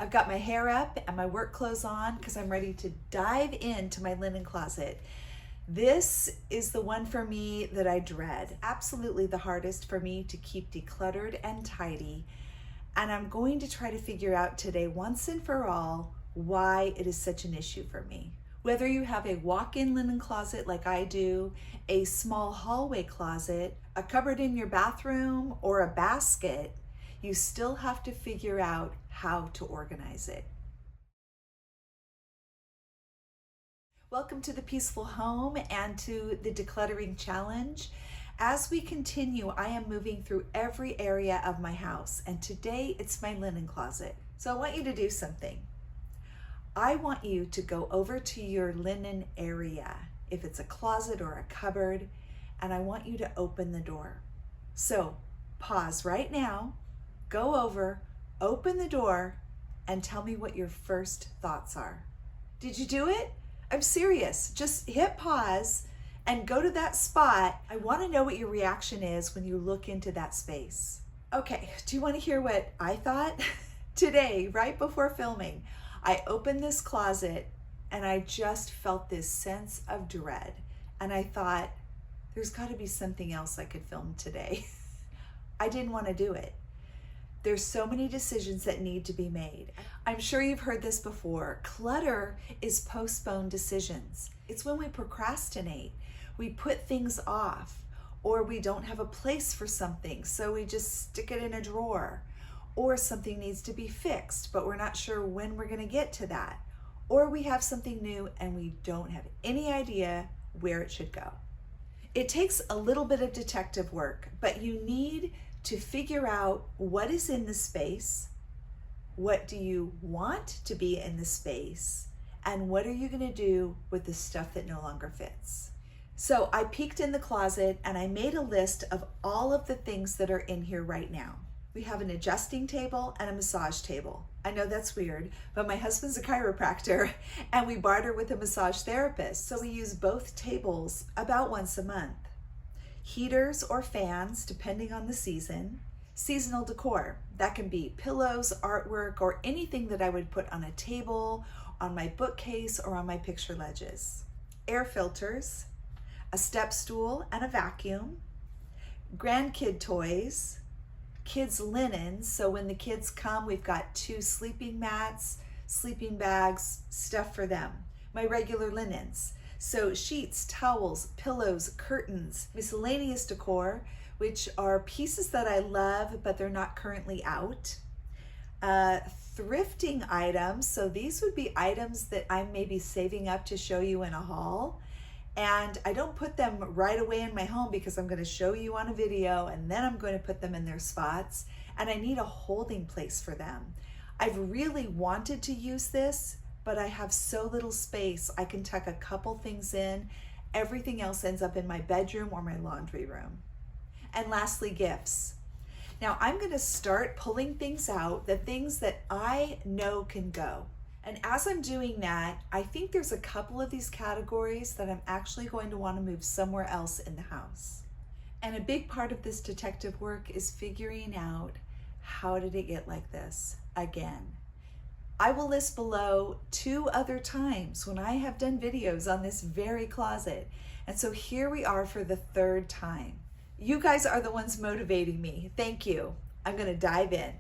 I've got my hair up and my work clothes on because I'm ready to dive into my linen closet. This is the one for me that I dread. Absolutely the hardest for me to keep decluttered and tidy. And I'm going to try to figure out today, once and for all, why it is such an issue for me. Whether you have a walk-in linen closet like I do, a small hallway closet, a cupboard in your bathroom, or a basket, you still have to figure out how to organize it. Welcome to the Peaceful Home and to the Decluttering Challenge. As we continue, I am moving through every area of my house, and today it's my linen closet. So I want you to do something. I want you to go over to your linen area, if it's a closet or a cupboard, and I want you to open the door. So pause right now, go over, open the door, and tell me what your first thoughts are. Did you do it? I'm serious. Just hit pause and go to that spot. I want to know what your reaction is when you look into that space. Okay, do you want to hear what I thought? Today, right before filming, I opened this closet and I just felt this sense of dread. And I thought, there's got to be something else I could film today. I didn't want to do it. There's so many decisions that need to be made. I'm sure you've heard this before. Clutter is postponed decisions. It's when we procrastinate. We put things off, or we don't have a place for something, so we just stick it in a drawer. Or something needs to be fixed, but we're not sure when we're going to get to that. Or we have something new and we don't have any idea where it should go. It takes a little bit of detective work, but you need to figure out what is in the space, what do you want to be in the space, and what are you going to do with the stuff that no longer fits. So I peeked in the closet and I made a list of all of the things that are in here right now. We have an adjusting table and a massage table. I know that's weird, but my husband's a chiropractor and we barter with a massage therapist, so we use both tables about once a month. Heaters or fans, depending on the season. Seasonal decor, that can be pillows, artwork, or anything that I would put on a table, on my bookcase, or on my picture ledges. Air filters, a step stool and a vacuum, grandkid toys, kids' linens, so when the kids come, we've got 2 sleeping mats, sleeping bags, stuff for them. My regular linens, so sheets, towels, pillows, curtains, miscellaneous decor, which are pieces that I love, but they're not currently out. Thrifting items, so these would be items that I'm maybe saving up to show you in a haul. And I don't put them right away in my home because I'm going to show you on a video and then I'm going to put them in their spots, and I need a holding place for them. I've really wanted to use this, but I have so little space. I can tuck a couple things in. Everything else ends up in my bedroom or my laundry room. And lastly, gifts. Now I'm going to start pulling things out, the things that I know can go. And as I'm doing that, I think there's a couple of these categories that I'm actually going to want to move somewhere else in the house. And a big part of this detective work is figuring out, how did it get like this again? I will list below 2 other times when I have done videos on this very closet. And so here we are for the 3rd time. You guys are the ones motivating me. Thank you. I'm going to dive in.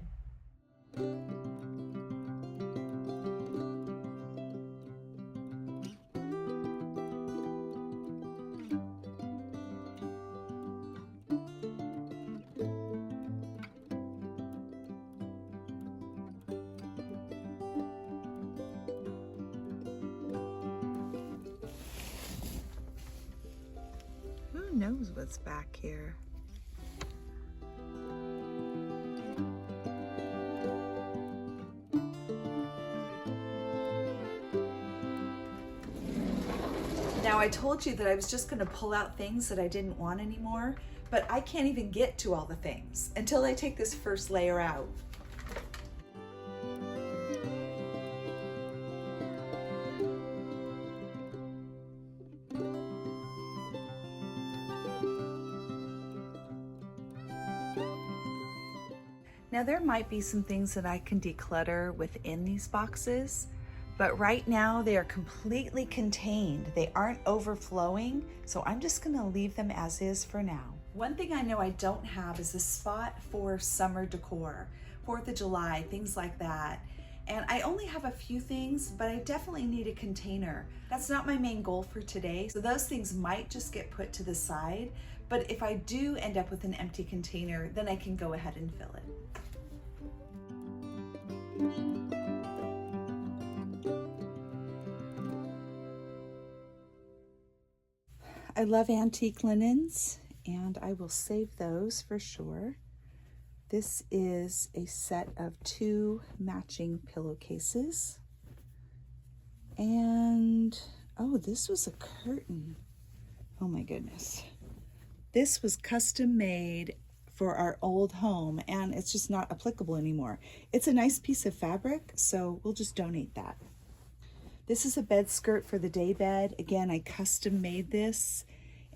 Who knows what's back here? Now I told you that I was just going to pull out things that I didn't want anymore, but I can't even get to all the things until I take this first layer out. Now there might be some things that I can declutter within these boxes, but right now they are completely contained. They aren't overflowing, so I'm just gonna leave them as is for now. One thing I know I don't have is a spot for summer decor, 4th of July, things like that. And I only have a few things, but I definitely need a container. That's not my main goal for today, so those things might just get put to the side, but if I do end up with an empty container, then I can go ahead and fill it. I love antique linens, and I will save those for sure. This is a set of 2 matching pillowcases. And, oh, this was a curtain. Oh my goodness. This was custom made for our old home, and it's just not applicable anymore. It's a nice piece of fabric, so we'll just donate that. This is a bed skirt for the day bed. Again, I custom made this,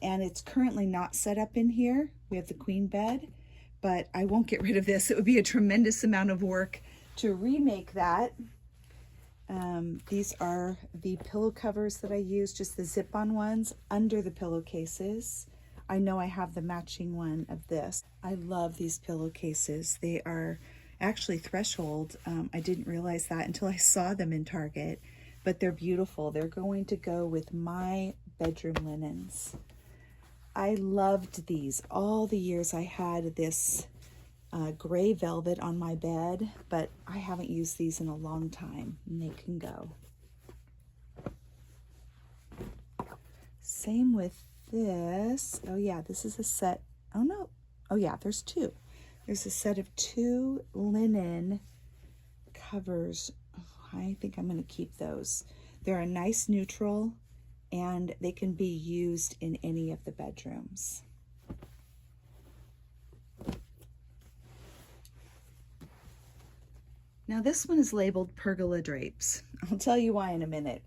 and it's currently not set up in here. We have the queen bed, but I won't get rid of this. It would be a tremendous amount of work to remake that. These are the pillow covers that I use, just the zip-on ones under the pillowcases. I know I have the matching one of this. I love these pillowcases. They are actually threshold. I didn't realize that until I saw them in Target, but they're beautiful. They're going to go with my bedroom linens. I loved these all the years I had this gray velvet on my bed, but I haven't used these in a long time, and they can go. Same with this. Oh yeah, this is a set. Oh no. Oh yeah, there's 2. There's a set of 2 linen covers. Oh, I think I'm going to keep those. They're a nice neutral, and they can be used in any of the bedrooms. Now this one is labeled pergola drapes. I'll tell you why in a minute.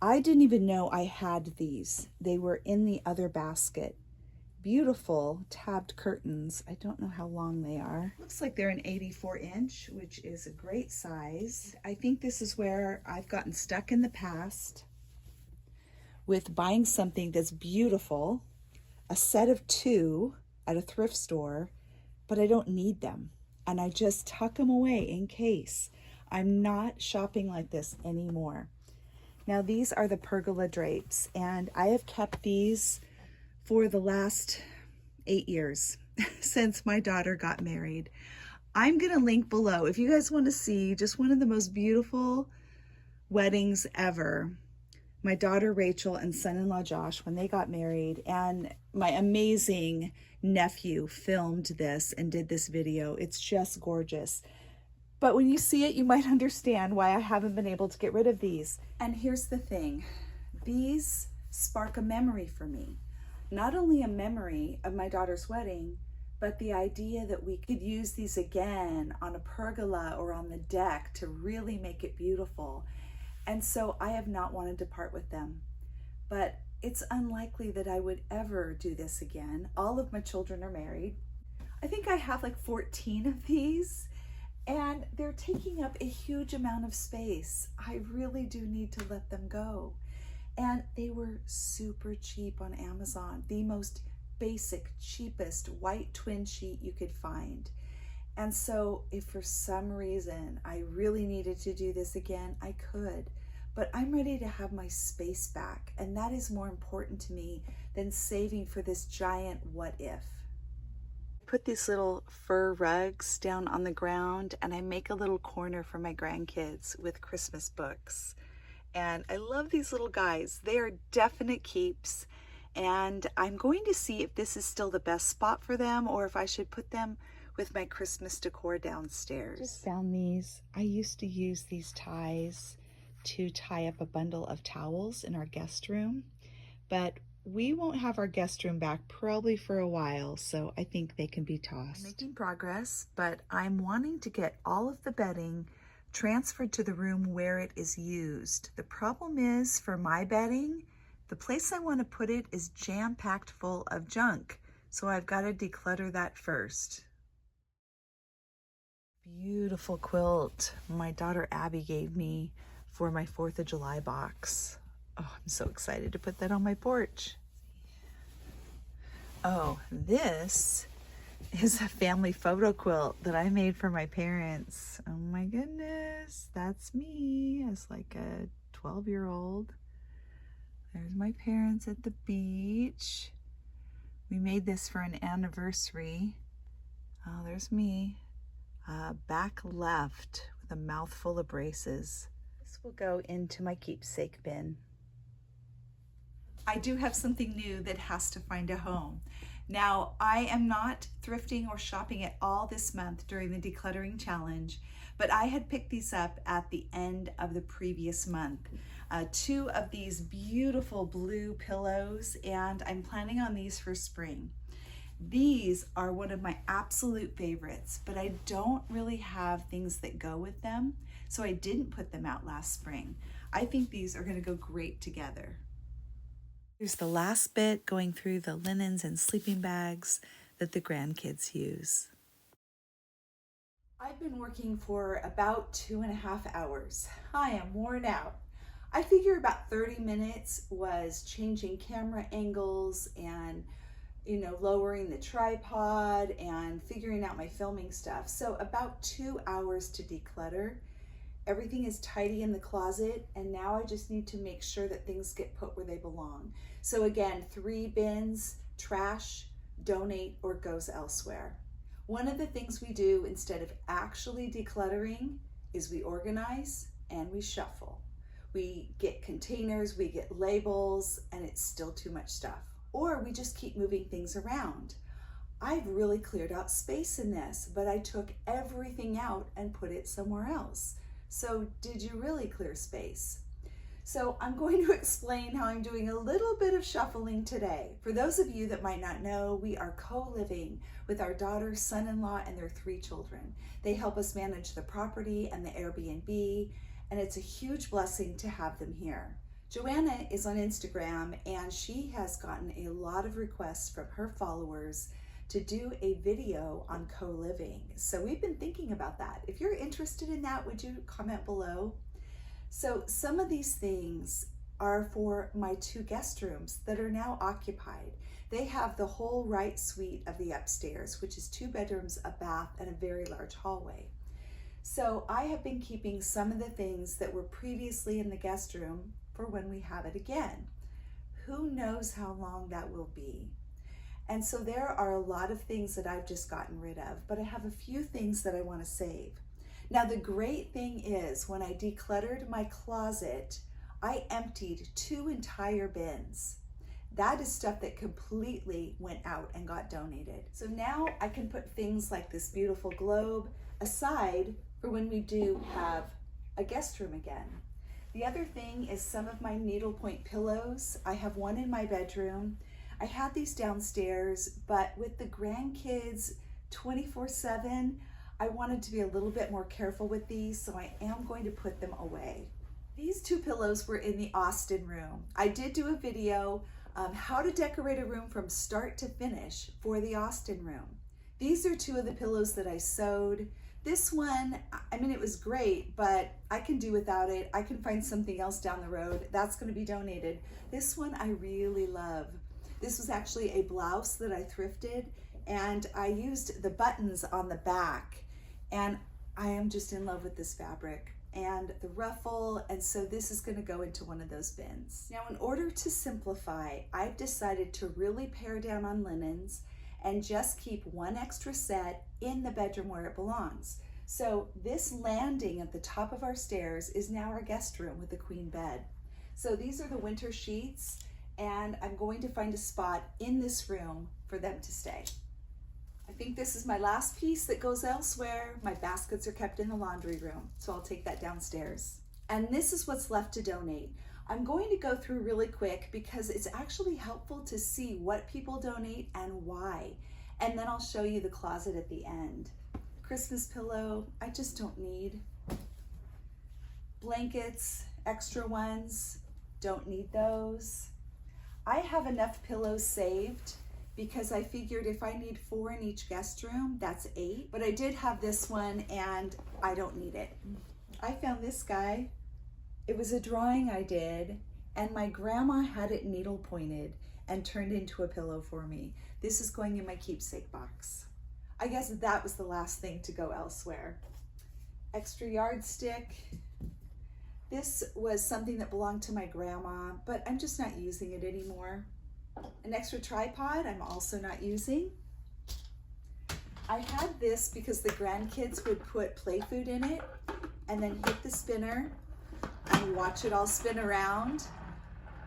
I didn't even know I had these. They were in the other basket. Beautiful tabbed curtains. I don't know how long they are. Looks like they're an 84-inch, which is a great size. I think this is where I've gotten stuck in the past with buying something that's beautiful, a set of 2 at a thrift store, but I don't need them. And I just tuck them away in case. I'm not shopping like this anymore. Now these are the pergola drapes, and I have kept these for the last 8 years since my daughter got married. I'm gonna link below if you guys want to see just one of the most beautiful weddings ever. My daughter Rachel and son-in-law Josh, when they got married, and my amazing nephew filmed this and did this video. It's just gorgeous. But when you see it, you might understand why I haven't been able to get rid of these. And here's the thing, these spark a memory for me. Not only a memory of my daughter's wedding, but the idea that we could use these again on a pergola or on the deck to really make it beautiful. And so I have not wanted to part with them. But it's unlikely that I would ever do this again. All of my children are married. I think I have like 14 of these, and they're taking up a huge amount of space. I really do need to let them go. And they were super cheap on Amazon, the most basic, cheapest white twin sheet you could find. And so if for some reason I really needed to do this again, I could. But I'm ready to have my space back, and that is more important to me than saving for this giant what if. Put these little fur rugs down on the ground, and I make a little corner for my grandkids with Christmas books. And I love these little guys. They are definite keeps, and I'm going to see if this is still the best spot for them or if I should put them with my Christmas decor downstairs. Just found these. I used to use these ties to tie up a bundle of towels in our guest room, but we won't have our guest room back probably for a while, so I think they can be tossed. I'm making progress, but I'm wanting to get all of the bedding transferred to the room where it is used. The problem is, for my bedding, the place I want to put it is jam-packed full of junk, so I've got to declutter that first. Beautiful quilt my daughter Abby gave me for my 4th of July box. Oh, I'm so excited to put that on my porch. Oh, this is a family photo quilt that I made for my parents. Oh my goodness, that's me as like a 12-year-old. There's my parents at the beach. We made this for an anniversary. Oh, there's me. Back left with a mouthful of braces. This will go into my keepsake bin. I do have something new that has to find a home. Now, I am not thrifting or shopping at all this month during the decluttering challenge, but I had picked these up at the end of the previous month. 2 of these beautiful blue pillows, and I'm planning on these for spring. These are one of my absolute favorites, but I don't really have things that go with them, so I didn't put them out last spring. I think these are going to go great together. Here's the last bit going through the linens and sleeping bags that the grandkids use. I've been working for about 2.5 hours. I am worn out. I figure about 30 minutes was changing camera angles and lowering the tripod and figuring out my filming stuff. So about 2 hours to declutter. Everything is tidy in the closet, and now I just need to make sure that things get put where they belong. So again, 3 bins: trash, donate, or goes elsewhere. One of the things we do instead of actually decluttering is we organize and we shuffle. We get containers, we get labels, and it's still too much stuff. Or we just keep moving things around. I've really cleared out space in this, but I took everything out and put it somewhere else. So did you really clear space? So I'm going to explain how I'm doing a little bit of shuffling today. For those of you that might not know, we are co-living with our daughter, son-in-law, and their 3 children. They help us manage the property and the Airbnb, and it's a huge blessing to have them here. Joanna is on Instagram, and she has gotten a lot of requests from her followers to do a video on co-living. So we've been thinking about that. If you're interested in that, would you comment below? So some of these things are for my 2 guest rooms that are now occupied. They have the whole right suite of the upstairs, which is 2 bedrooms, a bath, and a very large hallway. So I have been keeping some of the things that were previously in the guest room for when we have it again. Who knows how long that will be? And so there are a lot of things that I've just gotten rid of, but I have a few things that I want to save. Now, the great thing is when I decluttered my closet, I emptied 2 entire bins. That is stuff that completely went out and got donated. So now I can put things like this beautiful globe aside for when we do have a guest room again. The other thing is some of my needlepoint pillows. I have one in my bedroom. I had these downstairs, but with the grandkids 24/7, I wanted to be a little bit more careful with these, so I am going to put them away. These 2 pillows were in the Austin room. I did do a video how to decorate a room from start to finish for the Austin room. These are 2 of the pillows that I sewed. This one, I mean, it was great, but I can do without it. I can find something else down the road. That's going to be donated. This one I really love. This was actually a blouse that I thrifted, and I used the buttons on the back, and I am just in love with this fabric and the ruffle, and so this is going to go into one of those bins. Now, in order to simplify, I've decided to really pare down on linens and just keep 1 extra set in the bedroom where it belongs. So this landing at the top of our stairs is now our guest room with the queen bed. So these are the winter sheets, and I'm going to find a spot in this room for them to stay. I think this is my last piece that goes elsewhere. My baskets are kept in the laundry room, so I'll take that downstairs. And this is what's left to donate. I'm going to go through really quick because it's actually helpful to see what people donate and why. And then I'll show you the closet at the end. Christmas pillow, I just don't need. Blankets, extra ones, don't need those. I have enough pillows saved because I figured if I need 4 in each guest room, that's 8. But I did have this one and I don't need it. I found this guy. It was a drawing I did, and my grandma had it needle pointed and turned into a pillow for me. This is going in my keepsake box. I guess that was the last thing to go elsewhere. Extra yardstick. This was something that belonged to my grandma, but I'm just not using it anymore. An extra tripod I'm also not using. I had this because the grandkids would put play food in it and then hit the spinner and watch it all spin around.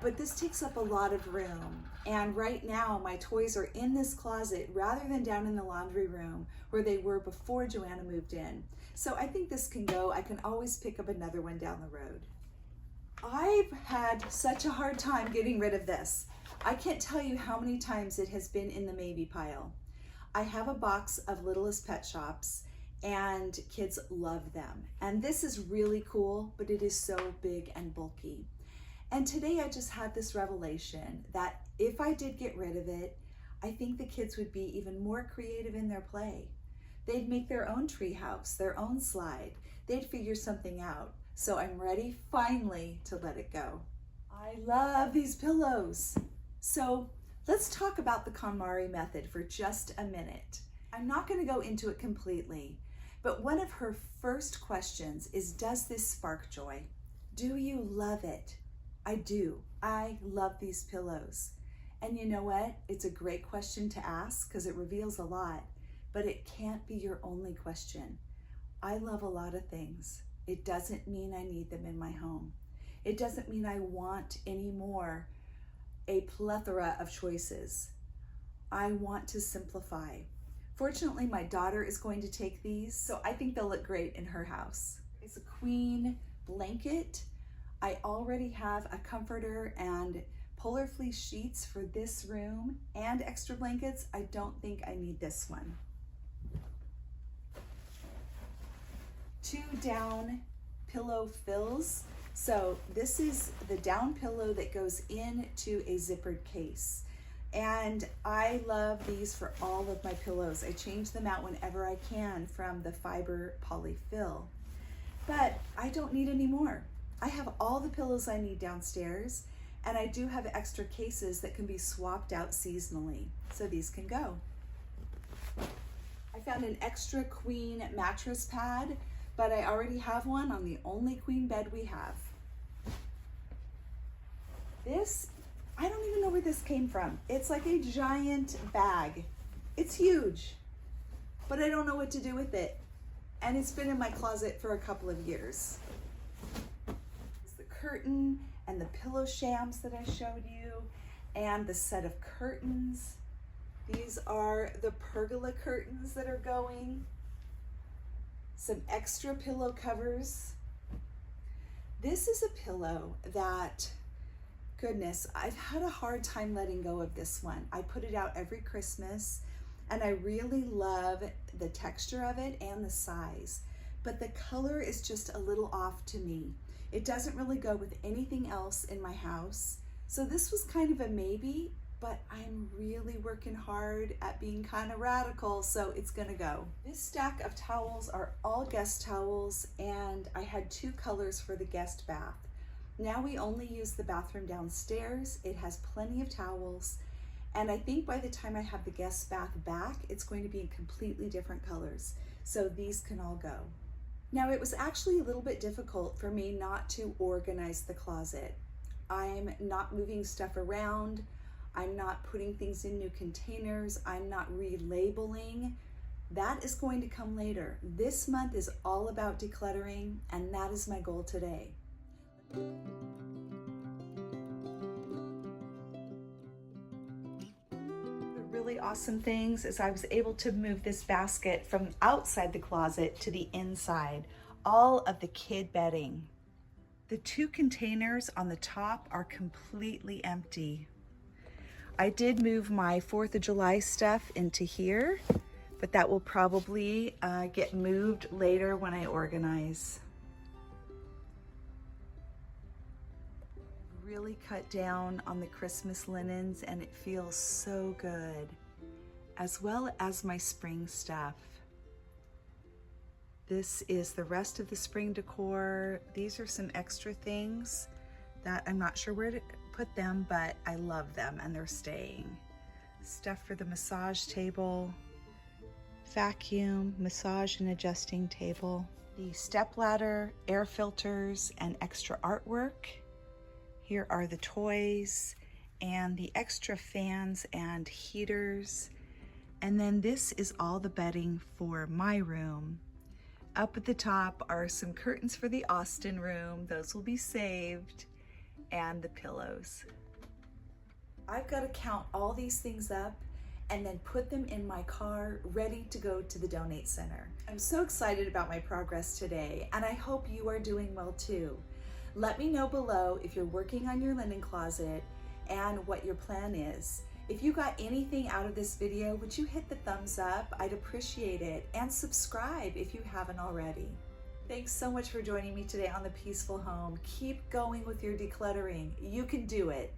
But this takes up a lot of room. And right now my toys are in this closet rather than down in the laundry room where they were before Joanna moved in. So I think this can go. I can always pick up another one down the road. I've had such a hard time getting rid of this. I can't tell you how many times it has been in the maybe pile. I have a box of Littlest Pet Shops and kids love them. And this is really cool, but it is so big and bulky. And today I just had this revelation that if I did get rid of it, I think the kids would be even more creative in their play. They'd make their own treehouse, their own slide. They'd figure something out. So I'm ready finally to let it go. I love these pillows. So let's talk about the KonMari method for just a minute. I'm not going to go into it completely, but one of her first questions is, does this spark joy? Do you love it? I do. I love these pillows. And you know what? It's a great question to ask because it reveals a lot, but it can't be your only question. I love a lot of things. It doesn't mean I need them in my home. It doesn't mean I want any more a plethora of choices. I want to simplify. Fortunately, my daughter is going to take these, so I think they'll look great in her house. It's a queen blanket. I already have a comforter and polar fleece sheets for this room and extra blankets. I don't think I need this one. 2 down pillow fills. So this is the down pillow that goes into a zippered case. And I love these for all of my pillows. I change them out whenever I can from the fiber polyfill. But I don't need any more. I have all the pillows I need downstairs, and I do have extra cases that can be swapped out seasonally. So these can go. I found an extra queen mattress pad, but I already have one on the only queen bed we have. This, I don't even know where this came from. It's like a giant bag. It's huge, but I don't know what to do with it. And it's been in my closet for a couple of years. It's the curtain and the pillow shams that I showed you and the set of curtains. These are the pergola curtains that are going. Some extra pillow covers. This is a pillow that, goodness, I've had a hard time letting go of this one. I put it out every Christmas and I really love the texture of it and the size, but the color is just a little off to me. It doesn't really go with anything else in my house. So this was kind of a maybe, but I'm really working hard at being kind of radical, so it's gonna go. This stack of towels are all guest towels, and I had 2 colors for the guest bath. Now we only use the bathroom downstairs. It has plenty of towels, and I think by the time I have the guest bath back, it's going to be in completely different colors. So these can all go. Now it was actually a little bit difficult for me not to organize the closet. I'm not moving stuff around. I'm not putting things in new containers. I'm not relabeling. That is going to come later. This month is all about decluttering, and that is my goal today. The really awesome things is I was able to move this basket from outside the closet to the inside. All of the kid bedding. The 2 containers on the top are completely empty. I did move my 4th of July stuff into here, but that will probably get moved later when I organize. Really cut down on the Christmas linens and it feels so good. as well as my spring stuff. This is the rest of the spring decor. These are some extra things that I'm not sure where to put them, but I love them and they're staying. Stuff for the massage table, vacuum, massage and adjusting table, the step ladder, air filters, and extra artwork. Here are the toys and the extra fans and heaters. And then this is all the bedding for my room. Up at the top are some curtains for the Austin room. Those will be saved. And the pillows. I've got to count all these things up and then put them in my car ready to go to the donate center. I'm so excited about my progress today, and I hope you are doing well too. Let me know below if you're working on your linen closet and what your plan is. If you got anything out of this video, would you hit the thumbs up? I'd appreciate it. And subscribe if you haven't already. Thanks so much for joining me today on The Peaceful Home. Keep going with your decluttering. You can do it.